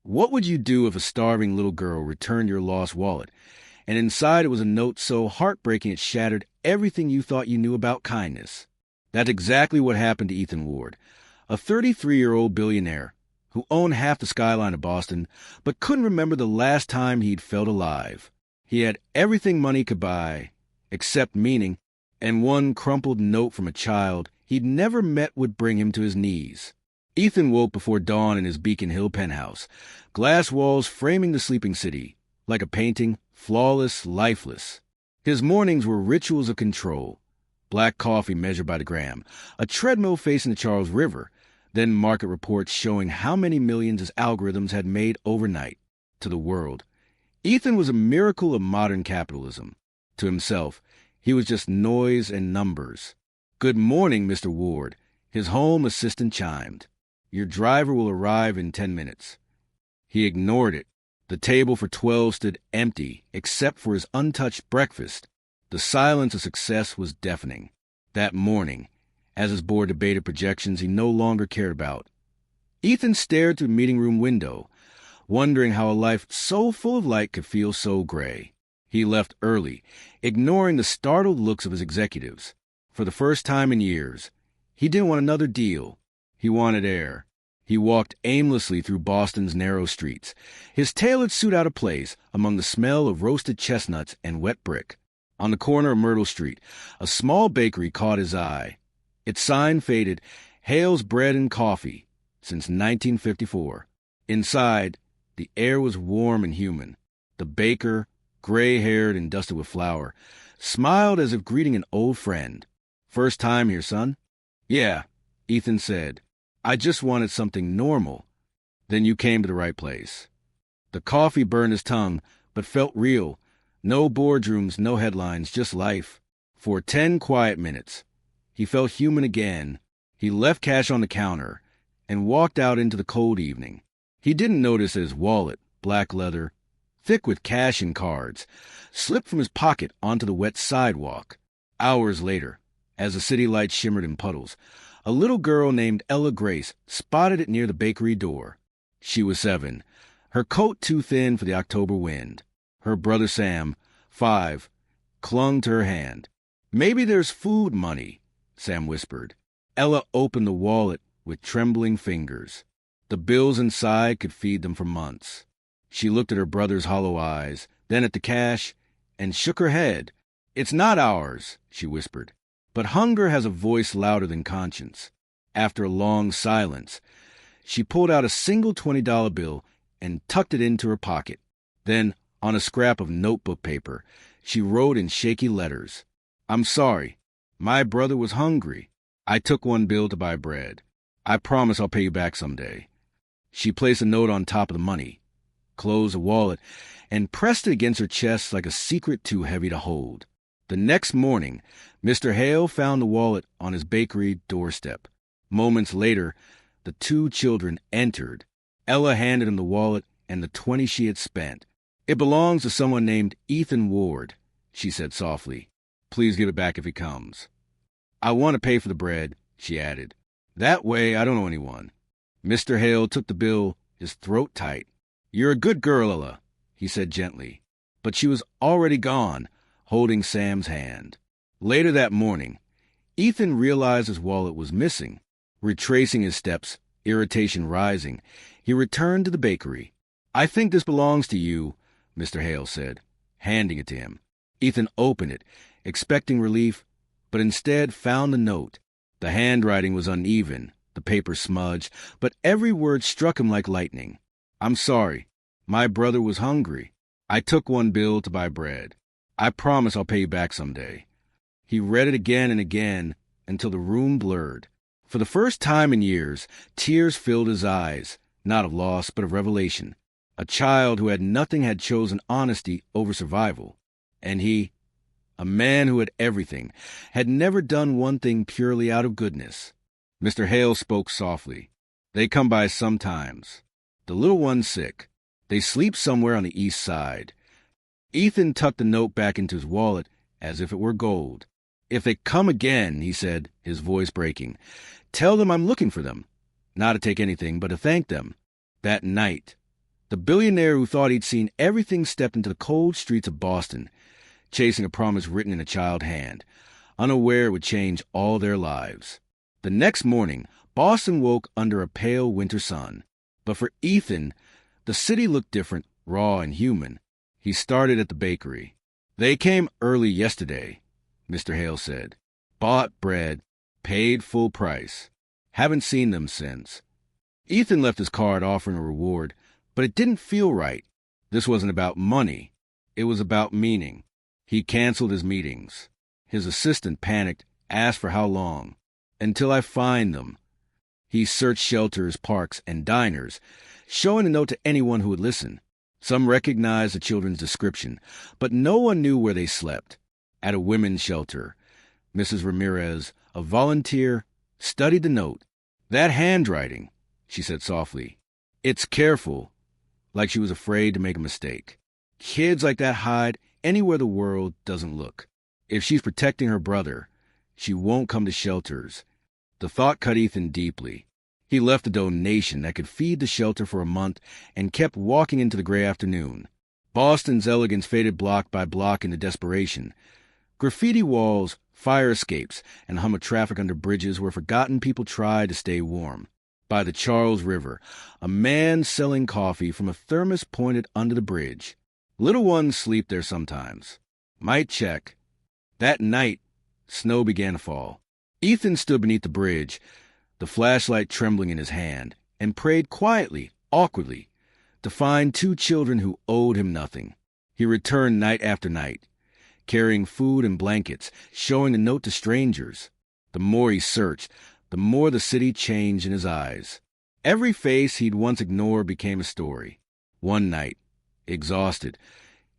What would you do if a starving little girl returned your lost wallet, and inside it was a note so heartbreaking it shattered everything you thought you knew about kindness? That's exactly what happened to Ethan Ward, a 33-year-old billionaire who owned half the skyline of Boston, but couldn't remember the last time he'd felt alive. He had everything money could buy, except meaning, and one crumpled note from a child he'd never met would bring him to his knees. Ethan woke before dawn in his Beacon Hill penthouse, glass walls framing the sleeping city, like a painting, flawless, lifeless. His mornings were rituals of control. Black coffee measured by the gram, a treadmill facing the Charles River, then market reports showing how many millions his algorithms had made overnight to the world. Ethan was a miracle of modern capitalism. To himself, he was just noise and numbers. "Good morning, Mr. Ward," his home assistant chimed. "Your driver will arrive in 10 minutes. He ignored it. The table for 12 stood empty, except for his untouched breakfast. The silence of success was deafening. That morning, as his board debated projections he no longer cared about, Ethan stared through the meeting room window, wondering how a life so full of light could feel so gray. He left early, ignoring the startled looks of his executives. For the first time in years, he didn't want another deal. He wanted air. He walked aimlessly through Boston's narrow streets, his tailored suit out of place among the smell of roasted chestnuts and wet brick. On the corner of Myrtle Street, a small bakery caught his eye. Its sign faded, "Hale's Bread and Coffee," since 1954. Inside, the air was warm and human. The baker, gray-haired and dusted with flour, smiled as if greeting an old friend. "First time here, son?" "Yeah," Ethan said. "I just wanted something normal." "Then you came to the right place." The coffee burned his tongue, but felt real. No boardrooms, no headlines, just life. For 10 quiet minutes, he felt human again. He left cash on the counter and walked out into the cold evening. He didn't notice that his wallet, black leather, thick with cash and cards, slipped from his pocket onto the wet sidewalk. Hours later, as the city lights shimmered in puddles, a little girl named Ella Grace spotted it near the bakery door. She was 7, her coat too thin for the October wind. Her brother Sam, 5, clung to her hand. "Maybe there's food money," Sam whispered. Ella opened the wallet with trembling fingers. The bills inside could feed them for months. She looked at her brother's hollow eyes, then at the cash, and shook her head. "It's not ours," she whispered. But hunger has a voice louder than conscience. After a long silence, she pulled out a single $20 bill and tucked it into her pocket. Then, on a scrap of notebook paper, she wrote in shaky letters, "I'm sorry. My brother was hungry. I took one bill to buy bread. I promise I'll pay you back someday." She placed a note on top of the money, closed the wallet, and pressed it against her chest like a secret too heavy to hold. The next morning, Mr. Hale found the wallet on his bakery doorstep. Moments later, the 2 children entered. Ella handed him the wallet and the 20 she had spent. "It belongs to someone named Ethan Ward," she said softly. "Please give it back if he comes." "I want to pay for the bread," she added. "That way I don't know anyone." Mr. Hale took the bill, his throat tight. "You're a good girl, Ella," he said gently. But she was already gone, holding Sam's hand. Later that morning, Ethan realized his wallet was missing. Retracing his steps, irritation rising, he returned to the bakery. "I think this belongs to you," Mr. Hale said, handing it to him. Ethan opened it, expecting relief, but instead found the note. The handwriting was uneven, the paper smudged, but every word struck him like lightning. "I'm sorry. My brother was hungry. I took one bill to buy bread. I promise I'll pay you back someday." He read it again and again until the room blurred. For the first time in years, tears filled his eyes, not of loss, but of revelation. A child who had nothing had chosen honesty over survival. And he, a man who had everything, had never done one thing purely out of goodness. Mr. Hale spoke softly. "They come by sometimes. The little one's sick. They sleep somewhere on the east side." Ethan tucked the note back into his wallet as if it were gold. "If they come again," he said, his voice breaking, "tell them I'm looking for them. Not to take anything, but to thank them." That night, The billionaire who thought he'd seen everything stepped into the cold streets of Boston, chasing a promise written in a child's hand, unaware it would change all their lives. The next morning, Boston woke under a pale winter sun. But for Ethan, the city looked different, raw and human. He started at the bakery. "They came early yesterday," Mr. Hale said. "Bought bread, paid full price. Haven't seen them since." Ethan left his card offering a reward, but it didn't feel right. This wasn't about money. It was about meaning. He canceled his meetings. His assistant panicked, asked for how long. "Until I find them." He searched shelters, parks, and diners, showing the note to anyone who would listen. Some recognized the children's description, but no one knew where they slept. At a women's shelter, Mrs. Ramirez, a volunteer, studied the note. "That handwriting," she said softly. "It's careful," like she was afraid to make a mistake. Kids like that hide anywhere the world doesn't look. If she's protecting her brother, she won't come to shelters. The thought cut Ethan deeply. He left a donation that could feed the shelter for a month and kept walking into the gray afternoon. Boston's elegance faded block by block into desperation. Graffiti walls, fire escapes, and hum of traffic under bridges where forgotten people tried to stay warm. By the Charles River, a man selling coffee from a thermos pointed under the bridge. Little ones sleep there sometimes. Might check. That night, snow began to fall. Ethan stood beneath the bridge, the flashlight trembling in his hand, and prayed quietly, awkwardly, to find two children who owed him nothing. He returned night after night, carrying food and blankets, showing the note to strangers. The more he searched, the more the city changed in his eyes. Every face he'd once ignored became a story. One night, exhausted,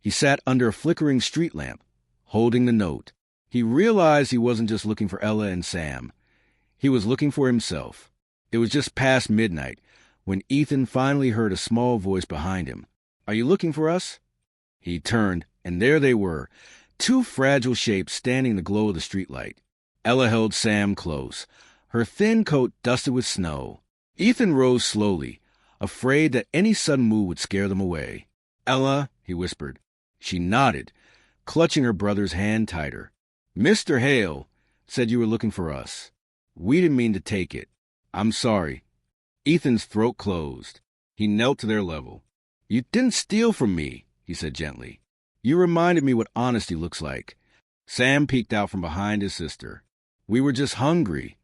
he sat under a flickering street lamp, holding the note. He realized he wasn't just looking for Ella and Sam. He was looking for himself. It was just past midnight when Ethan finally heard a small voice behind him. "Are you looking for us?" He turned, and there they were, two fragile shapes standing in the glow of the streetlight. Ella held Sam close, her thin coat dusted with snow. Ethan rose slowly, afraid that any sudden move would scare them away. "Ella," he whispered. She nodded, clutching her brother's hand tighter. "Mr. Hale said you were looking for us. We didn't mean to take it. I'm sorry." Ethan's throat closed. He knelt to their level. "You didn't steal from me," he said gently. "You reminded me what honesty looks like." Sam peeked out from behind his sister. "We were just hungry."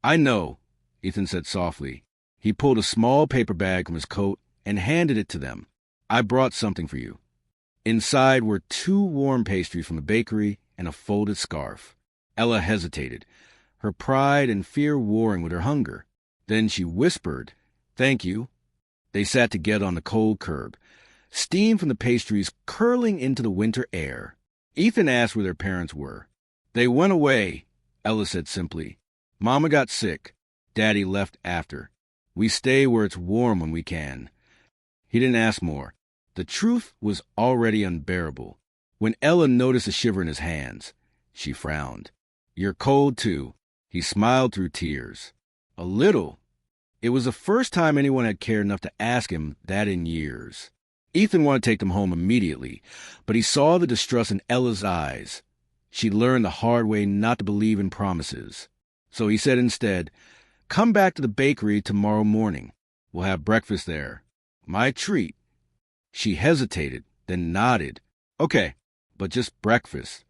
"I know," Ethan said softly. He pulled a small paper bag from his coat and handed it to them. "I brought something for you." Inside were 2 warm pastries from the bakery and a folded scarf. Ella hesitated, her pride and fear warring with her hunger. Then she whispered, "Thank you." They sat together on the cold curb, steam from the pastries curling into the winter air. Ethan asked where their parents were. "They went away," Ella said simply. "Mama got sick. Daddy left after. We stay where it's warm when we can." He didn't ask more. The truth was already unbearable. When Ella noticed a shiver in his hands, she frowned. "You're cold, too." He smiled through tears. "A little." It was the first time anyone had cared enough to ask him that in years. Ethan wanted to take them home immediately, but he saw the distrust in Ella's eyes. She'd learned the hard way not to believe in promises. So he said instead, "Come back to the bakery tomorrow morning. We'll have breakfast there. My treat." She hesitated, then nodded. "Okay, but just breakfast."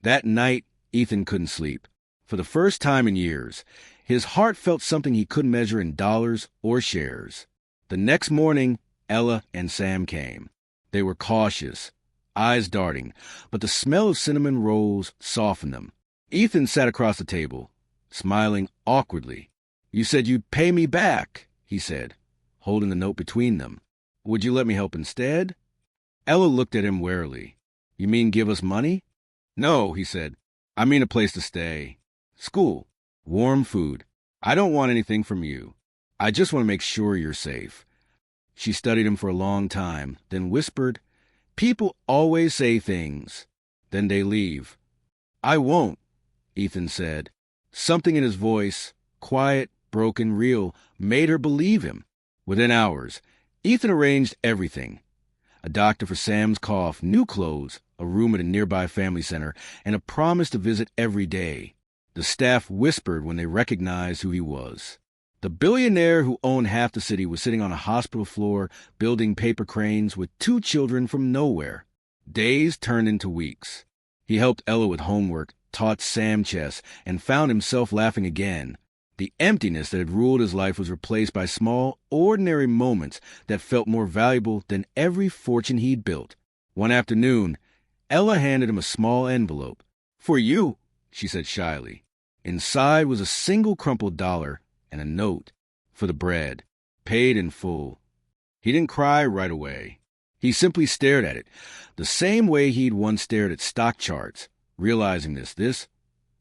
That night, Ethan couldn't sleep. For the first time in years, his heart felt something he couldn't measure in dollars or shares. The next morning, Ella and Sam came. They were cautious, eyes darting, but the smell of cinnamon rolls softened them. Ethan sat across the table, smiling awkwardly. "You said you'd pay me back," he said, holding the note between them. "Would you let me help instead?" Ella looked at him warily. "You mean give us money?" "No," he said. "I mean a place to stay. School. Warm food. I don't want anything from you. I just want to make sure you're safe." She studied him for a long time, then whispered, "People always say things. Then they leave." "I won't," Ethan said. Something in his voice, quiet, broken, real, made her believe him. Within hours, Ethan arranged everything. A doctor for Sam's cough, new clothes, a room at a nearby family center, and a promise to visit every day. The staff whispered when they recognized who he was. The billionaire who owned half the city was sitting on a hospital floor building paper cranes with 2 children from nowhere. Days turned into weeks. He helped Ella with homework, taught Sam chess, and found himself laughing again. The emptiness that had ruled his life was replaced by small, ordinary moments that felt more valuable than every fortune he'd built. One afternoon, Ella handed him a small envelope. "For you," she said shyly. Inside was a single crumpled dollar and a note for the bread, paid in full. He didn't cry right away. He simply stared at it, the same way he'd once stared at stock charts, realizing this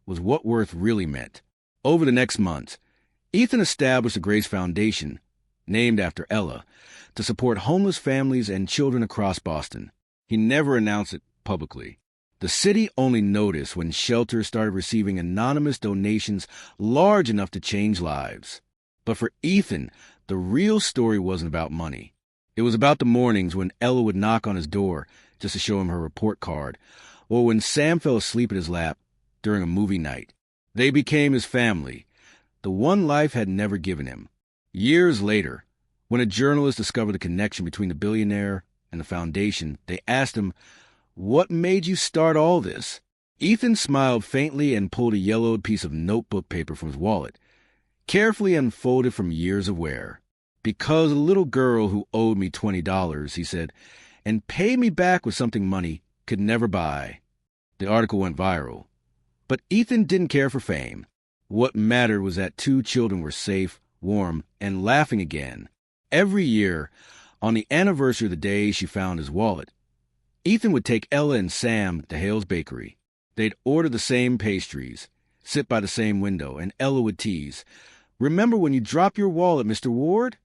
was what worth really meant. Over the next months, Ethan established a Grace Foundation, named after Ella, to support homeless families and children across Boston. He never announced it publicly. The city only noticed when shelters started receiving anonymous donations large enough to change lives. But for Ethan, the real story wasn't about money. It was about the mornings when Ella would knock on his door just to show him her report card, or when Sam fell asleep at his lap during a movie night. They became his family, the one life had never given him. Years later, when a journalist discovered the connection between the billionaire and the foundation, they asked him, "What made you start all this?" Ethan smiled faintly and pulled a yellowed piece of notebook paper from his wallet, carefully unfolded from years of wear. "Because a little girl who owed me $20, he said, "and paid me back with something money could never buy." The article went viral. But Ethan didn't care for fame. What mattered was that 2 children were safe, warm, and laughing again. Every year, on the anniversary of the day she found his wallet, Ethan would take Ella and Sam to Hale's Bakery. They'd order the same pastries, sit by the same window, and Ella would tease, "Remember when you dropped your wallet, Mr. Ward?"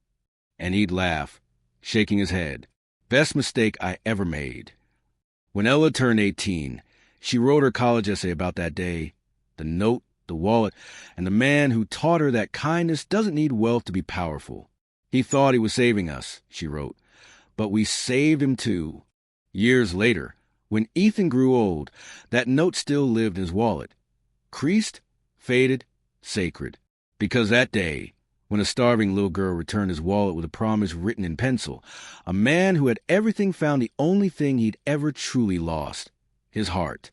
And he'd laugh, shaking his head. Best mistake I ever made. When Ella turned 18, she wrote her college essay about that day, the note, the wallet, and the man who taught her that kindness doesn't need wealth to be powerful. "He thought he was saving us," she wrote, "but we saved him too." Years later, when Ethan grew old, that note still lived in his wallet. Creased, faded, sacred. Because that day, when a starving little girl returned his wallet with a promise written in pencil, a man who had everything found the only thing he'd ever truly lost, his heart.